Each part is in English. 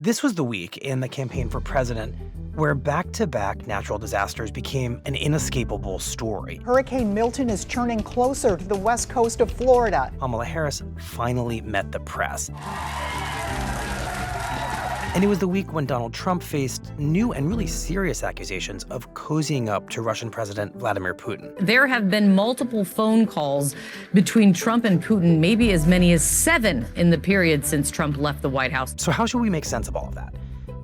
This was the week in the campaign for president where back-to-back natural disasters became an inescapable story. Hurricane Milton is churning closer to the west coast of Florida. Kamala Harris finally met the press. And it was the week when Donald Trump faced new and really serious accusations of cozying up to Russian President Vladimir Putin. There have been multiple phone calls between Trump and Putin, maybe as many as 7 in the period since Trump left the White House. So how should we make sense of all of that?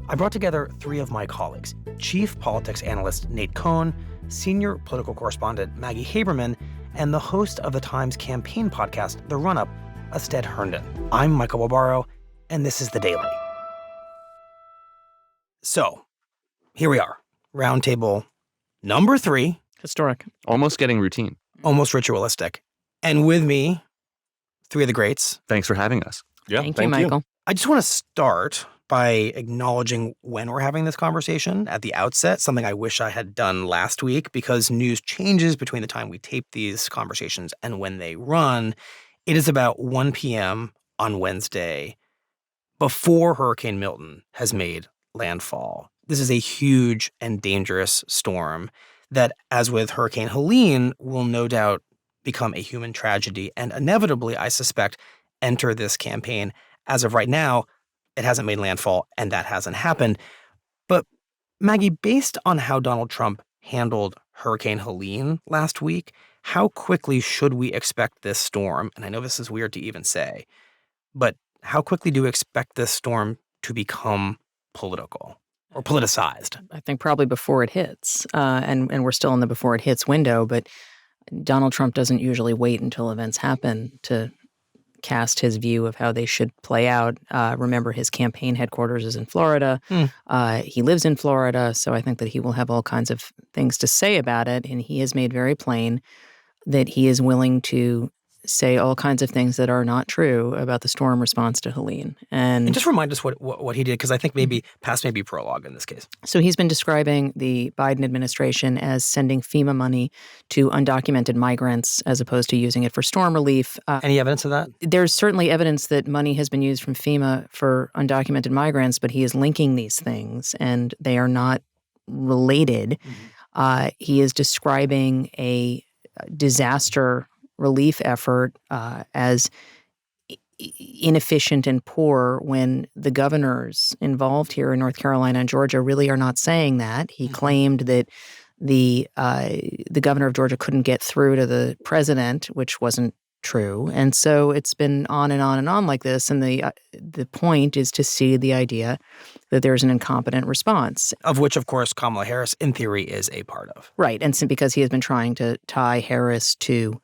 I brought together 3 of my colleagues, Chief Politics Analyst Nate Cohn, Senior Political Correspondent Maggie Haberman, and the host of the Times campaign podcast, The Run-Up, Astead Herndon. I'm Michael Barbaro, and this is The Daily. So, here we are, roundtable number 3. Historic. Almost getting routine. Almost ritualistic. And with me, 3 of the greats. Thanks for having us. Yeah, Thank you, Michael. I just want to start by acknowledging when we're having this conversation at the outset, something I wish I had done last week because news changes between the time we tape these conversations and when they run. It is about 1 p.m. on Wednesday before Hurricane Milton has made landfall. This is a huge and dangerous storm that, as with Hurricane Helene, will no doubt become a human tragedy and inevitably, I suspect, enter this campaign. As of right now, it hasn't made landfall and that hasn't happened. But Maggie, based on how Donald Trump handled Hurricane Helene last week, how quickly should we expect this storm? And I know this is weird to even say, but how quickly do we expect this storm to become political or politicized? I think probably before it hits. And we're still in the before it hits window, but Donald Trump doesn't usually wait until events happen to cast his view of how they should play out. Remember, his campaign headquarters is in Florida. He lives in Florida, so I think that he will have all kinds of things to say about it. And he has made very plain that he is willing to say all kinds of things that are not true about the storm response to Helene. And just remind us what he did, because I think maybe past may be prologue in this case. So he's been describing the Biden administration as sending FEMA money to undocumented migrants as opposed to using it for storm relief. Any evidence of that? There's certainly evidence that money has been used from FEMA for undocumented migrants, but he is linking these things, and they are not related. He is describing a disaster relief effort as inefficient and poor when the governors involved here in North Carolina and Georgia really are not saying that. He claimed that the governor of Georgia couldn't get through to the president, which wasn't true. And so it's been on and on and on like this. And the point is to see the idea that there's an incompetent response. Of which, of course, Kamala Harris, in theory, is a part of. Right. And so because he has been trying to tie Harris to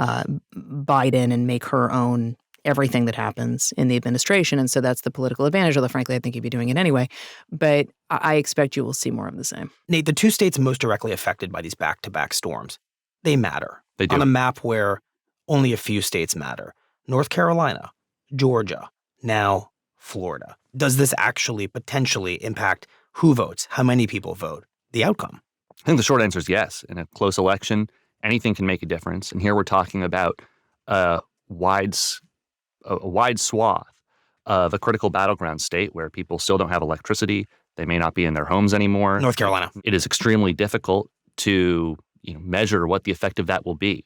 Biden and make her own everything that happens in the administration. And so that's the political advantage, although frankly, I think he'd be doing it anyway. But I expect you will see more of the same. Nate, the 2 states most directly affected by these back-to-back storms, they matter. They do. On a map where only a few states matter. North Carolina, Georgia, now Florida. Does this actually potentially impact who votes, how many people vote, the outcome? I think the short answer is yes. In a close election, anything can make a difference. And here we're talking about a wide swath of a critical battleground state where people still don't have electricity. They may not be in their homes anymore. North Carolina. It is extremely difficult to measure what the effect of that will be.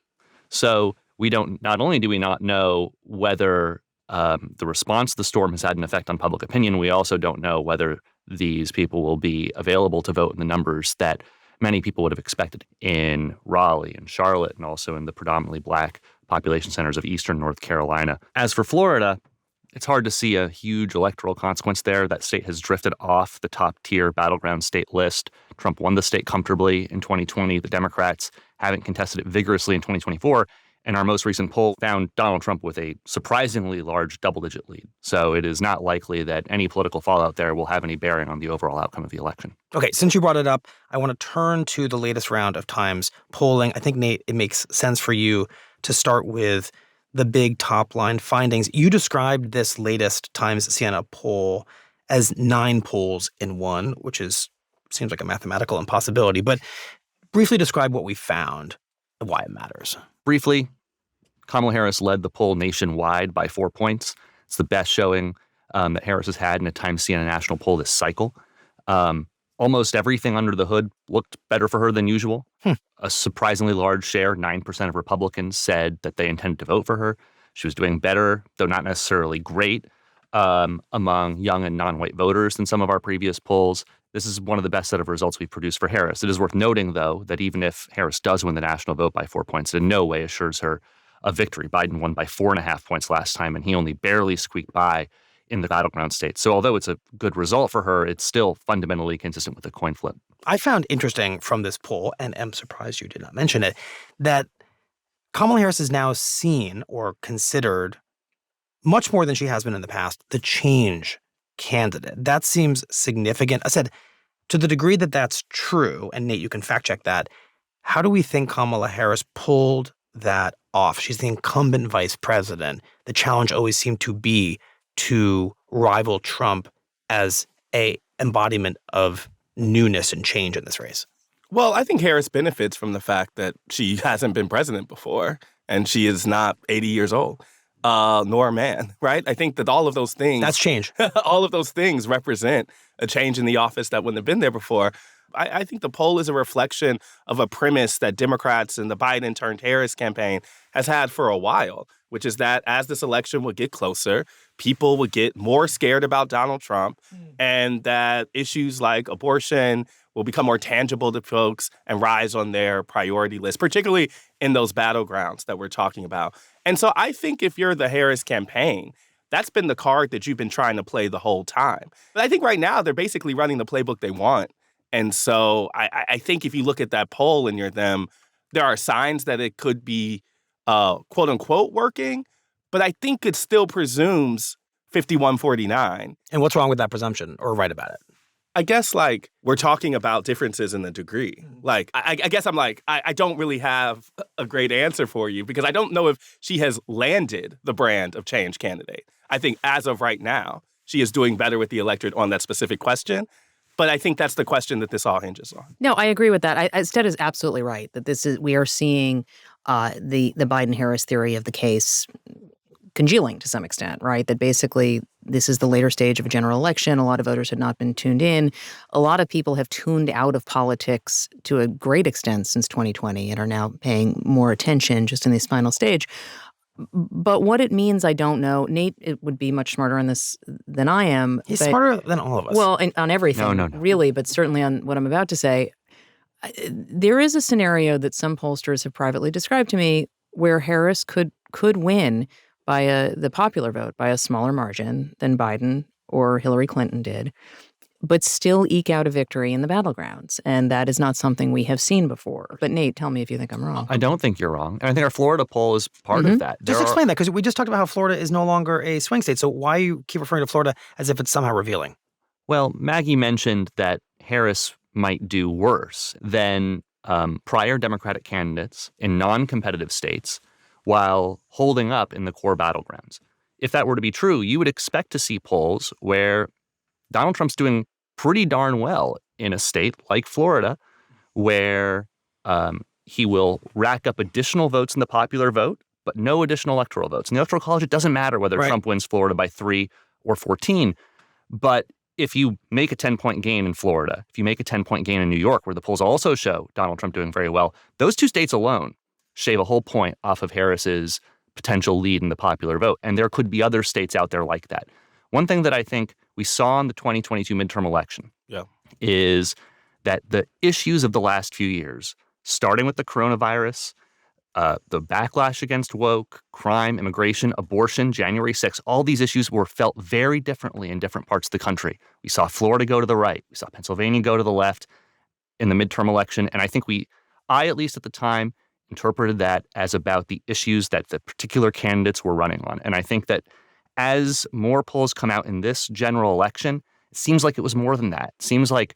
So not only do we not know whether the response to the storm has had an effect on public opinion, we also don't know whether these people will be available to vote in the numbers that many people would have expected in Raleigh and Charlotte and also in the predominantly Black population centers of eastern North Carolina. As for Florida, it's hard to see a huge electoral consequence there. That state has drifted off the top-tier battleground state list. Trump won the state comfortably in 2020. The Democrats haven't contested it vigorously in 2024. And our most recent poll found Donald Trump with a surprisingly large double-digit lead. So it is not likely that any political fallout there will have any bearing on the overall outcome of the election. Okay, since you brought it up, I want to turn to the latest round of Times polling. I think, Nate, it makes sense for you to start with the big top-line findings. You described this latest Times Siena poll as 9 polls in one, which seems like a mathematical impossibility. But briefly describe what we found and why it matters. Briefly, Kamala Harris led the poll nationwide by 4 points. It's the best showing that Harris has had in a time seen in a national poll this cycle. Almost everything under the hood looked better for her than usual. A surprisingly large share, 9% of Republicans, said that they intended to vote for her. She was doing better, though not necessarily great, among young and non-white voters than some of our previous polls. This is one of the best set of results we've produced for Harris. It is worth noting, though, that even if Harris does win the national vote by 4 points, it in no way assures her a victory. Biden won by 4.5 points last time, and he only barely squeaked by in the battleground states. So although it's a good result for her, it's still fundamentally consistent with a coin flip. I found interesting from this poll, and am surprised you did not mention it, that Kamala Harris is now seen or considered much more than she has been in the past, the change candidate. That seems significant. I said, to the degree that that's true, and Nate, you can fact check that, how do we think Kamala Harris pulled that off? She's the incumbent vice president. The challenge always seemed to be to rival Trump as a embodiment of newness and change in this race. Well, I think Harris benefits from the fact that she hasn't been president before, and she is not 80 years old, nor a man, right? I think that all of those things— That's change. all of those things represent a change in the office that wouldn't have been there before. I think the poll is a reflection of a premise that Democrats and the Biden-turned-Harris campaign has had for a while, which is that as this election would get closer, people would get more scared about Donald Trump, and that issues like abortion will become more tangible to folks and rise on their priority list, particularly in those battlegrounds that we're talking about. And so I think if you're the Harris campaign, that's been the card that you've been trying to play the whole time. But I think right now they're basically running the playbook they want. And so I think if you look at that poll and you're them, there are signs that it could be quote unquote working, but I think it still presumes 51-49. And what's wrong with that presumption, or right about it? I guess, like, we're talking about differences in the degree. Like, I guess I'm like, I don't really have a great answer for you, because I don't know if she has landed the brand of change candidate. I think as of right now, she is doing better with the electorate on that specific question. But I think that's the question that this all hinges on. No, I agree with that. Astead is absolutely right that we are seeing the Biden-Harris theory of the case congealing to some extent, right? That basically this is the later stage of a general election. A lot of voters had not been tuned in. A lot of people have tuned out of politics to a great extent since 2020 and are now paying more attention just in this final stage. But what it means, I don't know. Nate would be much smarter on this than I am. He's smarter than all of us. Well, on everything, No. really, but certainly on what I'm about to say. There is a scenario that some pollsters have privately described to me where Harris could win by the popular vote by a smaller margin than Biden or Hillary Clinton did, but still eke out a victory in the battlegrounds. And that is not something we have seen before. But Nate, tell me if you think I'm wrong. I don't think you're wrong. And I think our Florida poll is part of that. Just explain that, because we just talked about how Florida is no longer a swing state. So why you keep referring to Florida as if it's somehow revealing? Well, Maggie mentioned that Harris might do worse than prior Democratic candidates in non-competitive states while holding up in the core battlegrounds. If that were to be true, you would expect to see polls where Donald Trump's doing pretty darn well in a state like Florida, where he will rack up additional votes in the popular vote, but no additional electoral votes. In the Electoral College, it doesn't matter whether Trump wins Florida by 3 or 14. But if you make a 10-point gain in Florida, if you make a 10-point gain in New York, where the polls also show Donald Trump doing very well, those two states alone shave a whole point off of Harris's potential lead in the popular vote. And there could be other states out there like that. One thing that I think we saw in the 2022 midterm election is that the issues of the last few years, starting with the coronavirus, the backlash against woke, crime, immigration, abortion, January 6th, all these issues were felt very differently in different parts of the country. We saw Florida go to the right. We saw Pennsylvania go to the left in the midterm election. And I think I, at least at the time, interpreted that as about the issues that the particular candidates were running on. And I think that as more polls come out in this general election, it seems like it was more than that. It seems like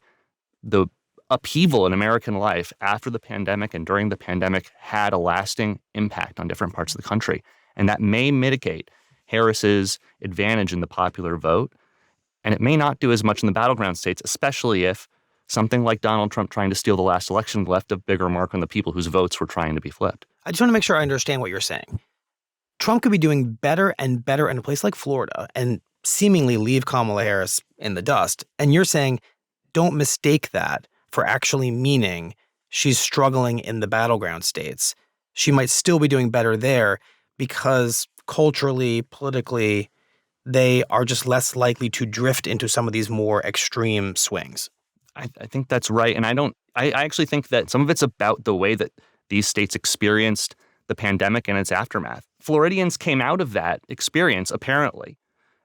the upheaval in American life after the pandemic and during the pandemic had a lasting impact on different parts of the country. And that may mitigate Harris's advantage in the popular vote. And it may not do as much in the battleground states, especially if something like Donald Trump trying to steal the last election left a bigger mark on the people whose votes were trying to be flipped. I just want to make sure I understand what you're saying. Trump could be doing better and better in a place like Florida and seemingly leave Kamala Harris in the dust. And you're saying, don't mistake that for actually meaning she's struggling in the battleground states. She might still be doing better there because culturally, politically, they are just less likely to drift into some of these more extreme swings. I think that's right. And I actually think that some of it's about the way that these states experienced the pandemic and its aftermath. Floridians came out of that experience, apparently,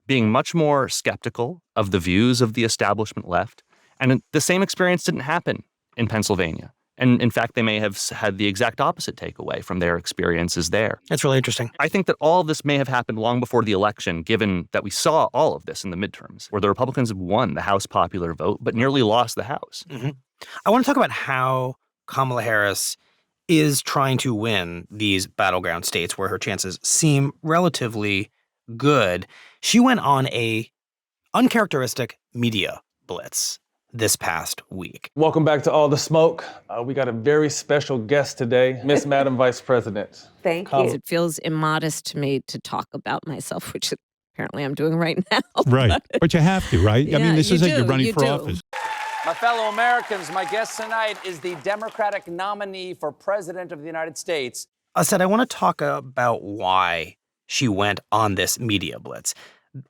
being much more skeptical of the views of the establishment left. And the same experience didn't happen in Pennsylvania. And in fact, they may have had the exact opposite takeaway from their experiences there. That's really interesting. I think that all of this may have happened long before the election, given that we saw all of this in the midterms, where the Republicans won the House popular vote, but nearly lost the House. Mm-hmm. I want to talk about how Kamala Harris is trying to win these battleground states where her chances seem relatively good. She went on a uncharacteristic media blitz this past week. Welcome back to All the Smoke. We got a very special guest today, Miss Madam Vice President. Thank you. It feels immodest to me to talk about myself, which apparently I'm doing right now. Right, but you have to, right? Yeah, I mean, this isn't you're running for do. office. My fellow Americans, my guest tonight is the Democratic nominee for President of the United States. Astead, I want to talk about why she went on this media blitz.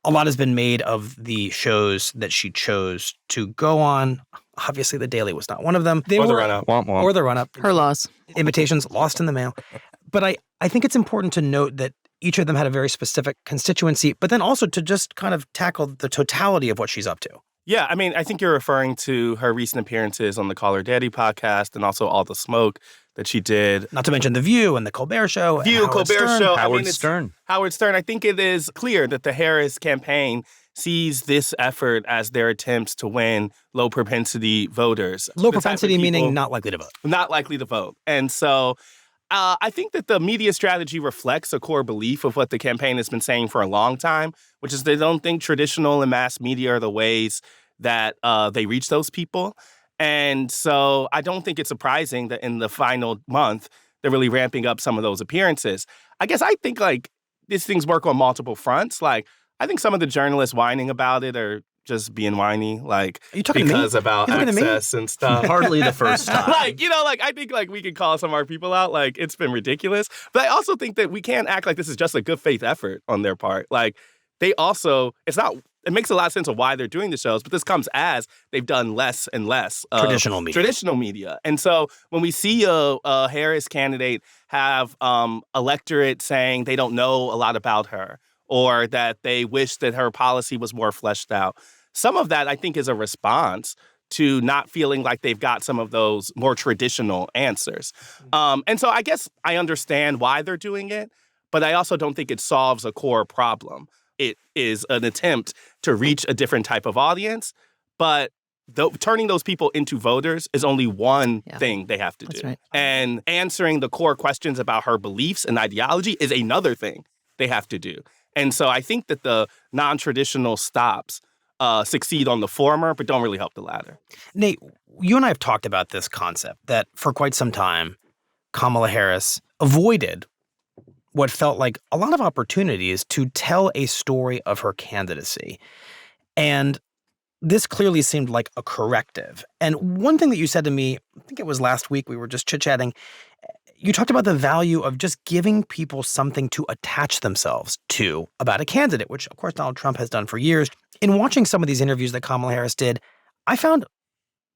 A lot has been made of the shows that she chose to go on. Obviously, The Daily was not one of them. Or the run-up. Or the run-up. Her loss. Invitations lost in the mail. But I think it's important to note that each of them had a very specific constituency, but then also to just kind of tackle the totality of what she's up to. Yeah, I mean, I think you're referring to her recent appearances on the Call Her Daddy podcast and also All the Smoke that she did. Not to mention The View and The Colbert Show. Colbert Show. Howard Stern. Howard Stern. I think it is clear that the Harris campaign sees this effort as their attempts to win low propensity voters. Low propensity meaning not likely to vote. Not likely to vote. And so I think that the media strategy reflects a core belief of what the campaign has been saying for a long time, which is they don't think traditional and mass media are the ways that they reach those people. And so I don't think it's surprising that in the final month, they're really ramping up some of those appearances. I guess I think, like, these things work on multiple fronts. Like, I think some of the journalists whining about it are just being whiny, like, are you talking because to me? about access and stuff. Hardly the first time. Like, you know, like, I think, like, we can call some of our people out. Like, it's been ridiculous. But I also think that we can't act like this is just a good faith effort on their part. Like, they also, it makes a lot of sense of why they're doing the shows, but this comes as they've done less and less traditional media. And so when we see a Harris candidate have electorate saying they don't know a lot about her or that they wish that her policy was more fleshed out, some of that I think is a response to not feeling like they've got some of those more traditional answers. And so I guess I understand why they're doing it, but I also don't think it solves a core problem. It is an attempt to reach a different type of audience, but turning those people into voters is only one thing they have to do. Right. And answering the core questions about her beliefs and ideology is another thing they have to do. And so I think that the non-traditional stops succeed on the former, but don't really help the latter. Nate, you and I have talked about this concept that for quite some time, Kamala Harris avoided what felt like a lot of opportunities to tell a story of her candidacy. And this clearly seemed like a corrective. And one thing that you said to me, I think it was last week, we were just chit-chatting, you talked about the value of just giving people something to attach themselves to about a candidate, which of course Donald Trump has done for years. In watching some of these interviews that Kamala Harris did, I found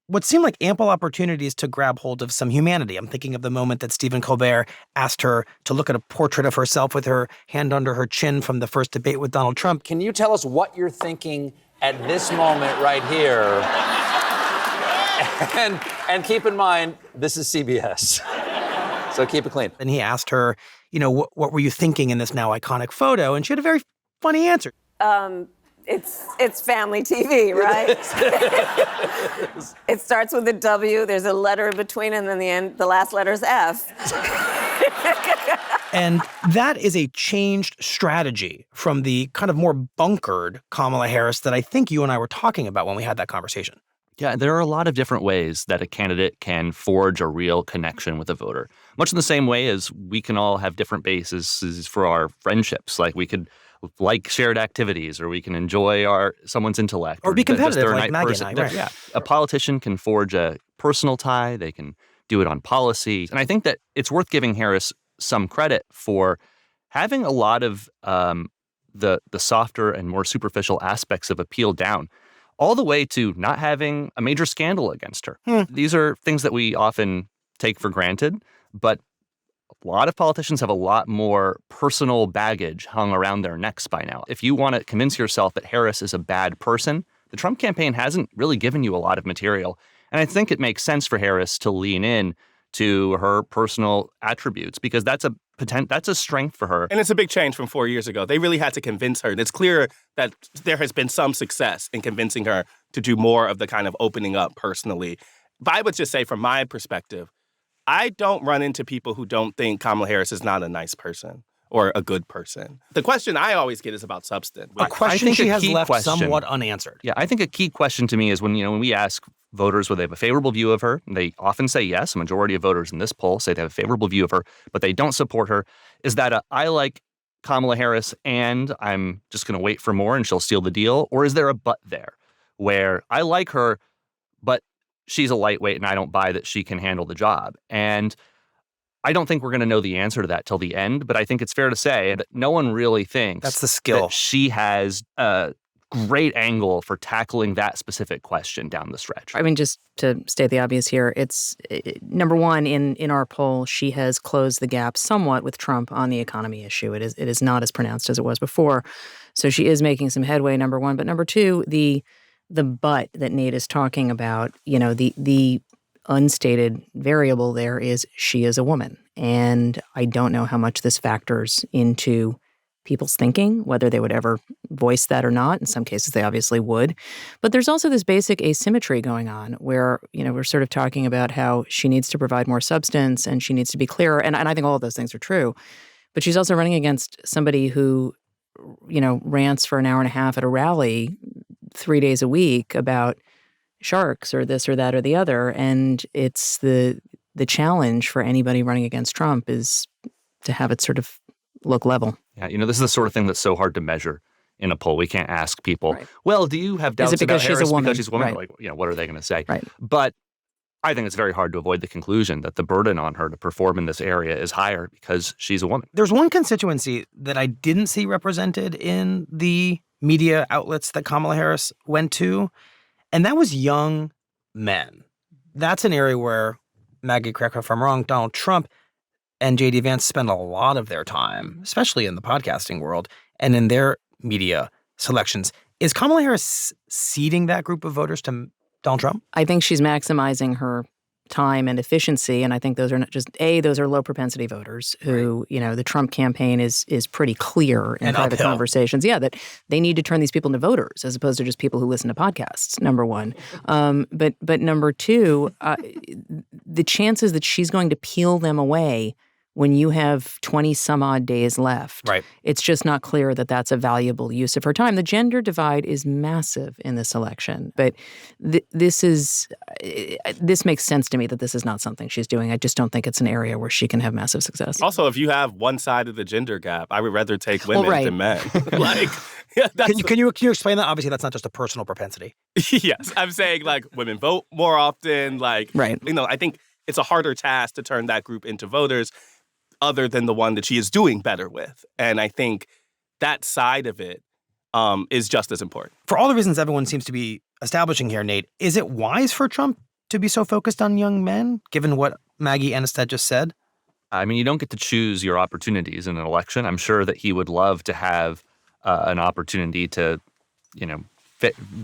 what seemed like ample opportunities to grab hold of some humanity. I'm thinking of the moment that Stephen Colbert asked her to look at a portrait of herself with her hand under her chin from the first debate with Donald Trump. Can you tell us what you're thinking at this moment right here? And keep in mind, this is CBS. So keep it clean. And he asked her, you know, what were you thinking in this now iconic photo? And she had a very funny answer. It's family TV, right? It starts with a W, there's a letter in between, and then the last letter is F. And that is a changed strategy from the kind of more bunkered Kamala Harris that I think you and I were talking about when we had that conversation. Yeah, there are a lot of different ways that a candidate can forge a real connection with a voter. Much in the same way as we can all have different bases for our friendships. Like we could like shared activities, or we can enjoy someone's intellect. Or be competitive they're a like nice Maggie person. and I, right. Yeah. A politician can forge a personal tie. They can do it on policy. And I think that it's worth giving Harris some credit for having a lot of the softer and more superficial aspects of appeal down, all the way to not having a major scandal against her. These are things that we often take for granted, but a lot of politicians have a lot more personal baggage hung around their necks by now. If you want to convince yourself that Harris is a bad person, the Trump campaign hasn't really given you a lot of material. And I think it makes sense for Harris to lean in to her personal attributes, because that's a strength for her. And it's a big change from 4 years ago. They really had to convince her. And it's clear that there has been some success in convincing her to do more of the kind of opening up personally. But I would just say, from my perspective, I don't run into people who don't think Kamala Harris is not a nice person or a good person. The question I always get is about substance. A question she has left somewhat unanswered. Yeah, I think a key question to me is when we ask voters whether they have a favorable view of her, and they often say yes. A majority of voters in this poll say they have a favorable view of her, but they don't support her. Is that I like Kamala Harris and I'm just going to wait for more and she'll steal the deal? Or is there a but there where I like her, but she's a lightweight and I don't buy that she can handle the job? And I don't think we're going to know the answer to that till the end, but I think it's fair to say that no one really thinks that's the skill. That she has a great angle for tackling that specific question down the stretch. I mean, just to state the obvious here, it's number one in our poll, she has closed the gap somewhat with Trump on the economy issue. It is not as pronounced as it was before. So she is making some headway, number one. But number two, the but that Nate is talking about, the unstated variable there is she is a woman. And I don't know how much this factors into people's thinking, whether they would ever voice that or not. In some cases, they obviously would. But there's also this basic asymmetry going on where, we're sort of talking about how she needs to provide more substance and she needs to be clearer. And I think all of those things are true. But she's also running against somebody who, rants for an hour and a half at a rally 3 days a week about sharks or this or that or the other. And it's the challenge for anybody running against Trump is to have it sort of look level. Yeah, this is the sort of thing that's so hard to measure in a poll. We can't ask people, right. Well, do you have doubts is it because about she's Harris a woman? Because she's a woman? Right. Like, what are they going to say? Right. But I think it's very hard to avoid the conclusion that the burden on her to perform in this area is higher because she's a woman. There's one constituency that I didn't see represented in the media outlets that Kamala Harris went to, and that was young men. That's an area where, Maggie, correct me if I'm wrong, Donald Trump and J.D. Vance spend a lot of their time, especially in the podcasting world and in their media selections. Is Kamala Harris ceding that group of voters to Donald Trump? I think she's maximizing her time and efficiency, and I think those are not just those are low propensity voters who, right. The Trump campaign is pretty clear in private conversations. Yeah, that they need to turn these people into voters as opposed to just people who listen to podcasts. Number one, but number two, the chances that she's going to peel them away when you have 20 some odd days left, right. It's just not clear that that's a valuable use of her time. The gender divide is massive in this election, but this makes sense to me that this is not something she's doing. I just don't think it's an area where she can have massive success. Also, if you have one side of the gender gap, I would rather take women right. than men. Can you explain that? Obviously, that's not just a personal propensity. Yes, I'm saying women vote more often. Right. I think it's a harder task to turn that group into voters, other than the one that she is doing better with. And I think that side of it is just as important. For all the reasons everyone seems to be establishing here, Nate, is it wise for Trump to be so focused on young men, given what Maggie and Astead just said? I mean, you don't get to choose your opportunities in an election. I'm sure that he would love to have an opportunity to,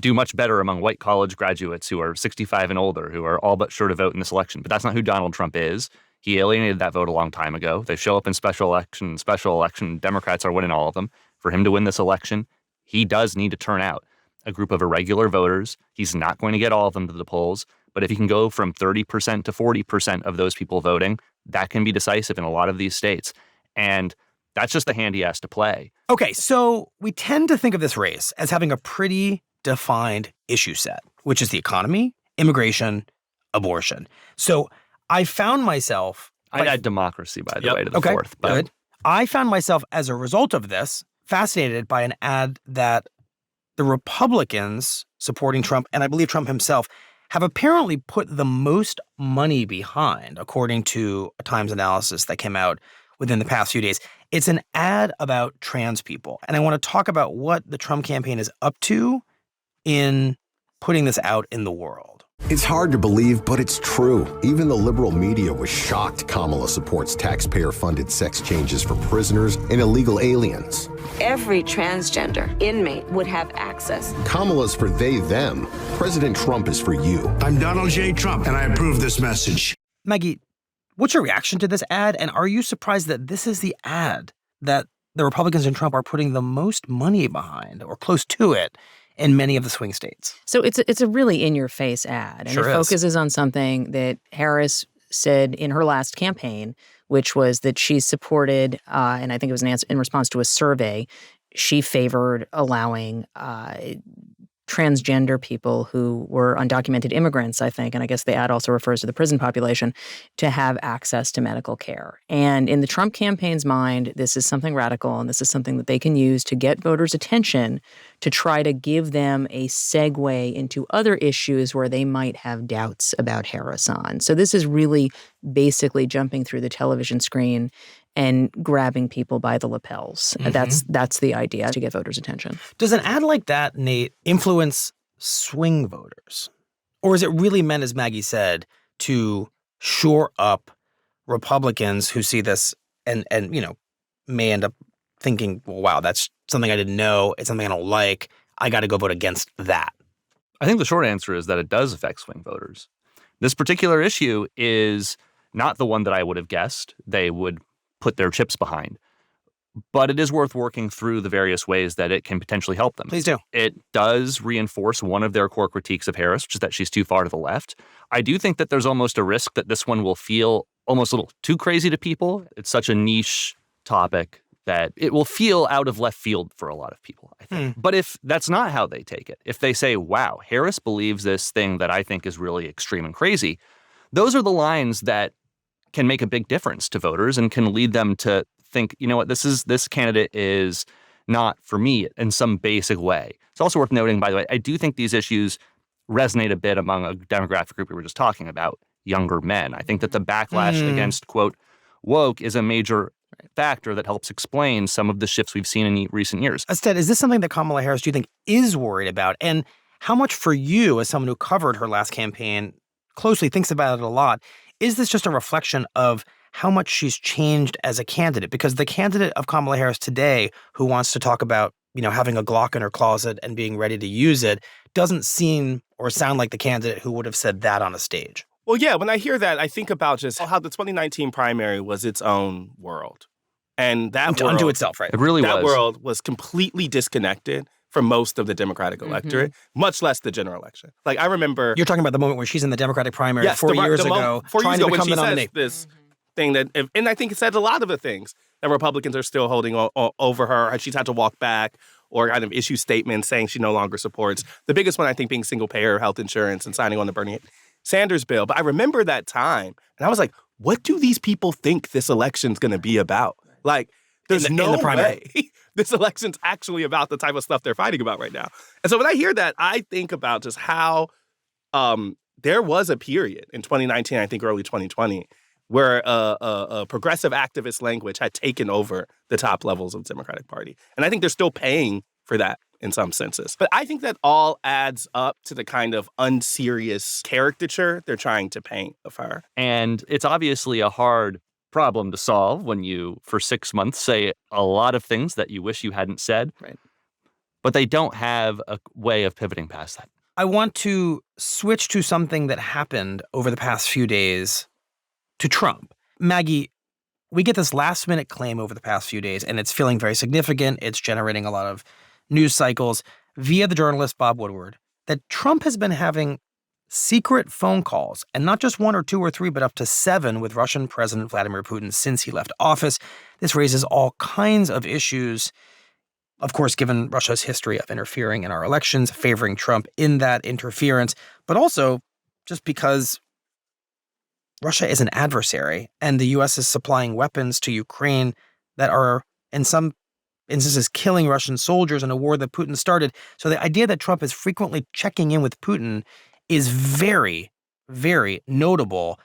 do much better among white college graduates who are 65 and older, who are all but sure to vote in this election. But that's not who Donald Trump is. He alienated that vote a long time ago. They show up in special election. Democrats are winning all of them. For him to win this election, he does need to turn out a group of irregular voters. He's not going to get all of them to the polls. But if he can go from 30% to 40% of those people voting, that can be decisive in a lot of these states. And that's just the hand he has to play. Okay, so we tend to think of this race as having a pretty defined issue set, which is the economy, immigration, abortion. So I found myself... I'd add democracy, by the way, to the fourth. But good. I found myself, as a result of this, fascinated by an ad that the Republicans supporting Trump, and I believe Trump himself, have apparently put the most money behind, according to a Times analysis that came out within the past few days. It's an ad about trans people. And I want to talk about what the Trump campaign is up to in putting this out in the world. It's hard to believe, but it's true. Even the liberal media was shocked Kamala supports taxpayer-funded sex changes for prisoners and illegal aliens. Every transgender inmate would have access. Kamala's for they, them. President Trump is for you. I'm Donald J. Trump, and I approve this message. Maggie, what's your reaction to this ad? And are you surprised that this is the ad that the Republicans and Trump are putting the most money behind, or close to it, in many of the swing states? So it's a really in-your-face ad. And Sure it is. focuses on something that Harris said in her last campaign, which was that she supported, and I think it was in response to a survey, she favored allowing transgender people who were undocumented immigrants, I think, and I guess the ad also refers to the prison population, to have access to medical care. And in the Trump campaign's mind, this is something radical, and this is something that they can use to get voters' attention to try to give them a segue into other issues where they might have doubts about Harris on. So this is really basically jumping through the television screen and grabbing people by the lapels. That's the idea, to get voters' attention. Does an ad like that, Nate, influence swing voters? Or is it really meant, as Maggie said, to shore up Republicans who see this and may end up thinking, well, wow, that's something I didn't know. It's something I don't like. I got to go vote against that. I think the short answer is that it does affect swing voters. This particular issue is not the one that I would have guessed they would put their chips behind. But it is worth working through the various ways that it can potentially help them. Please do. It does reinforce one of their core critiques of Harris, which is that she's too far to the left. I do think that there's almost a risk that this one will feel almost a little too crazy to people. It's such a niche topic that it will feel out of left field for a lot of people, I think. But if that's not how they take it, if they say, wow, Harris believes this thing that I think is really extreme and crazy, those are the lines that can make a big difference to voters and can lead them to think, you know what, this candidate is not for me in some basic way. It's also worth noting, by the way, I do think these issues resonate a bit among a demographic group we were just talking about, younger men. I think that the backlash against, quote, woke is a major factor that helps explain some of the shifts we've seen in recent years. Astead, is this something that Kamala Harris, do you think, is worried about? And how much for you, as someone who covered her last campaign closely, thinks about it a lot, is this just a reflection of how much she's changed as a candidate? Because the candidate of Kamala Harris today, who wants to talk about, having a Glock in her closet and being ready to use it, doesn't seem or sound like the candidate who would have said that on a stage. Well, yeah, when I hear that, I think about just how the 2019 primary was its own world. And that world, unto itself, right? It really was. That world was completely disconnected from most of the Democratic electorate, much less the general election. Like, I remember... You're talking about the moment where she's in the Democratic primary 4 years ago, trying to become the nominee. This thing that, and I think it said a lot of the things that Republicans are still holding over her, and she's had to walk back or kind of issue statements saying she no longer supports. The biggest one, I think, being single-payer health insurance and signing on the Bernie Sanders bill. But I remember that time, and I was like, what do these people think this election's going to be about? Like, there's no way this election's actually about the type of stuff they're fighting about right now. And so when I hear that, I think about just how there was a period in 2019, I think early 2020, where a progressive activist language had taken over the top levels of the Democratic Party. And I think they're still paying for that in some senses. But I think that all adds up to the kind of unserious caricature they're trying to paint of her. And it's obviously a hard problem to solve when you, for 6 months, say a lot of things that you wish you hadn't said. Right. But they don't have a way of pivoting past that. I want to switch to something that happened over the past few days to Trump. Maggie, we get this last-minute claim over the past few days, and it's feeling very significant. It's generating a lot of news cycles via the journalist Bob Woodward, that Trump has been having secret phone calls, and not just 1 or 2 or 3, but up to 7 with Russian President Vladimir Putin since he left office. This raises all kinds of issues, of course, given Russia's history of interfering in our elections, favoring Trump in that interference, but also just because Russia is an adversary, and the U.S. is supplying weapons to Ukraine that are, in some instances killing Russian soldiers in a war that Putin started. So the idea that Trump is frequently checking in with Putin is very, very notable.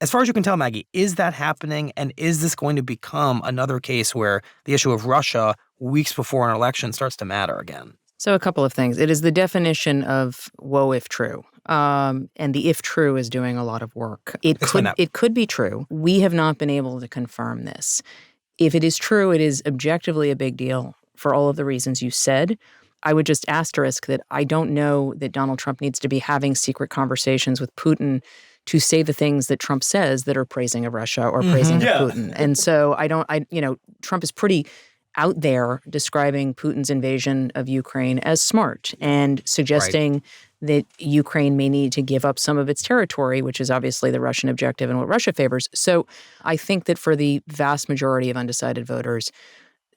As far as you can tell, Maggie, is that happening? And is this going to become another case where the issue of Russia weeks before an election starts to matter again? So a couple of things. It is the definition of woe if true. And the if true is doing a lot of work. It could be true. We have not been able to confirm this. If it is true, it is objectively a big deal for all of the reasons you said. I would just asterisk that I don't know that Donald Trump needs to be having secret conversations with Putin to say the things that Trump says that are praising of Russia or praising of Putin. And so Trump is pretty out there describing Putin's invasion of Ukraine as smart and suggesting that Ukraine may need to give up some of its territory, which is obviously the Russian objective and what Russia favors. So I think that for the vast majority of undecided voters,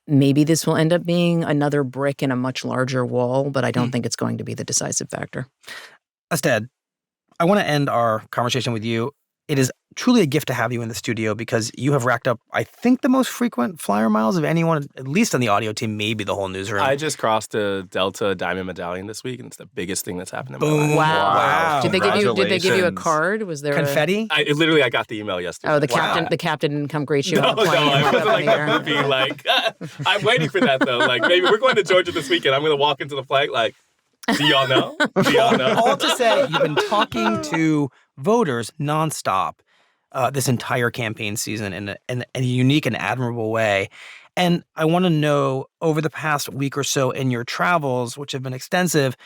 maybe this will end up being another brick in a much larger wall, but I don't think it's going to be the decisive factor. Astead, I want to end our conversation with you. It is truly a gift to have you in the studio because you have racked up, I think, the most frequent flyer miles of anyone, at least on the audio team, maybe the whole newsroom. I just crossed a Delta Diamond Medallion this week, and it's the biggest thing that's happened in my Boom. life. Wow. Did they give you a card? Was there confetti? I got the email yesterday. Oh, the captain didn't come greet you on the plane. No, it wasn't like a movie. Like, I'm waiting for that, though. Like, maybe we're going to Georgia this weekend. I'm going to walk into the flight like, do y'all know? All to say, you've been talking to voters nonstop this entire campaign season in a unique and admirable way. And I want to know, over the past week or so in your travels, which have been extensive,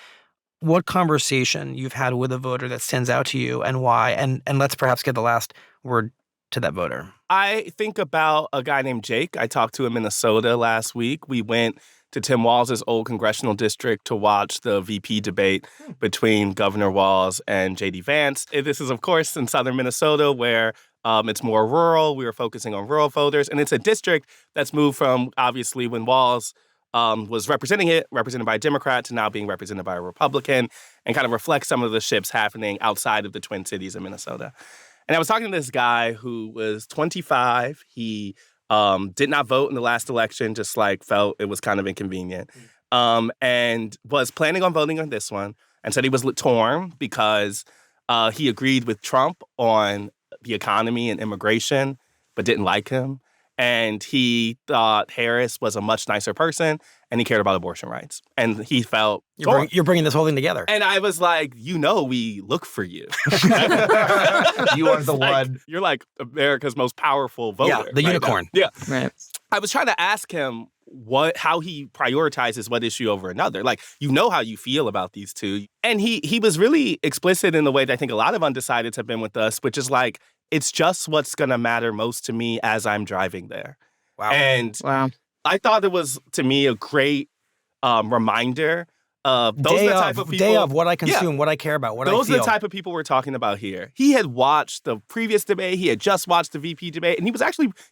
what conversation you've had with a voter that stands out to you and why. And let's perhaps get the last word to that voter. I think about a guy named Jake. I talked to him in Minnesota last week. We went to Tim Walz's old congressional district to watch the VP debate between Governor Walz and J.D. Vance. This is, of course, in southern Minnesota where it's more rural. We were focusing on rural voters. And it's a district that's moved from, obviously, when Walz was represented by a Democrat to now being represented by a Republican, and kind of reflects some of the shifts happening outside of the Twin Cities of Minnesota. And I was talking to this guy who was 25. He did not vote in the last election, just felt it was kind of inconvenient, and was planning on voting on this one, and said he was torn because he agreed with Trump on the economy and immigration, but didn't like him. And he thought Harris was a much nicer person, and he cared about abortion rights. And he felt you're bringing this whole thing together. And I was like, we look for you. You are the one. You're like America's most powerful voter. Yeah, the unicorn. Yeah. Right. I was trying to ask him how he prioritizes what issue over another. Like, how you feel about these two. And he was really explicit in the way that I think a lot of undecideds have been with us, which is like, it's just what's going to matter most to me as I'm driving there. Wow. And I thought it was, to me, a great reminder of those are the type of people. What I consume, what I care about, what I feel. Those are the type of people we're talking about here. He had watched the previous debate. He had just watched the VP debate. And he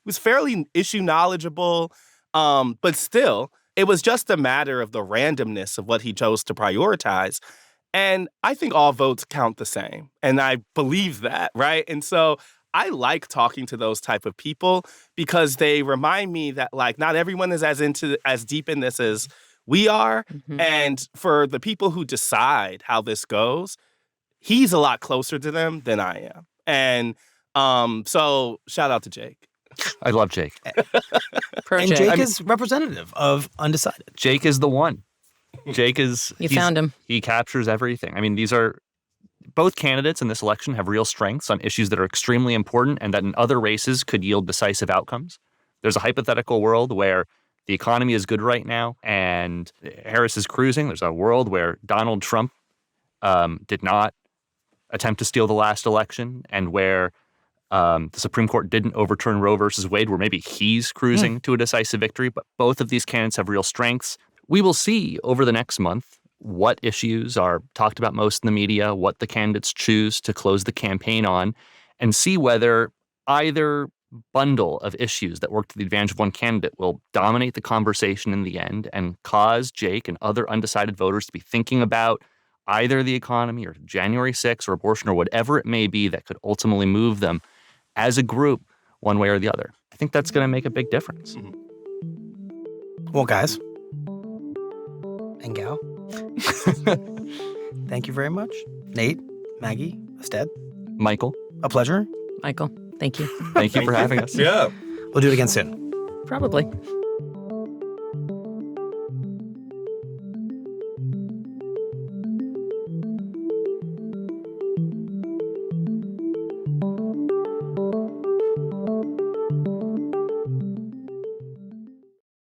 was fairly issue knowledgeable. But still, it was just a matter of the randomness of what he chose to prioritize. And I think all votes count the same. And I believe that, right? And so I like talking to those type of people because they remind me that, not everyone is as deep in this as we are. Mm-hmm. And for the people who decide how this goes, he's a lot closer to them than I am. And so shout out to Jake. I love Jake. And Jake is representative of undecided. Jake is the one. Jake is... You found him. He captures everything. I mean, both candidates in this election have real strengths on issues that are extremely important and that in other races could yield decisive outcomes. There's a hypothetical world where the economy is good right now and Harris is cruising. There's a world where Donald Trump did not attempt to steal the last election and where the Supreme Court didn't overturn Roe versus Wade, where maybe he's cruising to a decisive victory. But both of these candidates have real strengths. We will see over the next month what issues are talked about most in the media, what the candidates choose to close the campaign on, and see whether either bundle of issues that work to the advantage of one candidate will dominate the conversation in the end and cause Jake and other undecided voters to be thinking about either the economy or January 6th or abortion or whatever it may be that could ultimately move them as a group one way or the other. I think that's going to make a big difference. Well, guys and gal, thank you very much. Nate, Maggie, Astead. Michael. A pleasure. Michael, thank you. Thank you for having us. Yeah. We'll do it again soon. Probably.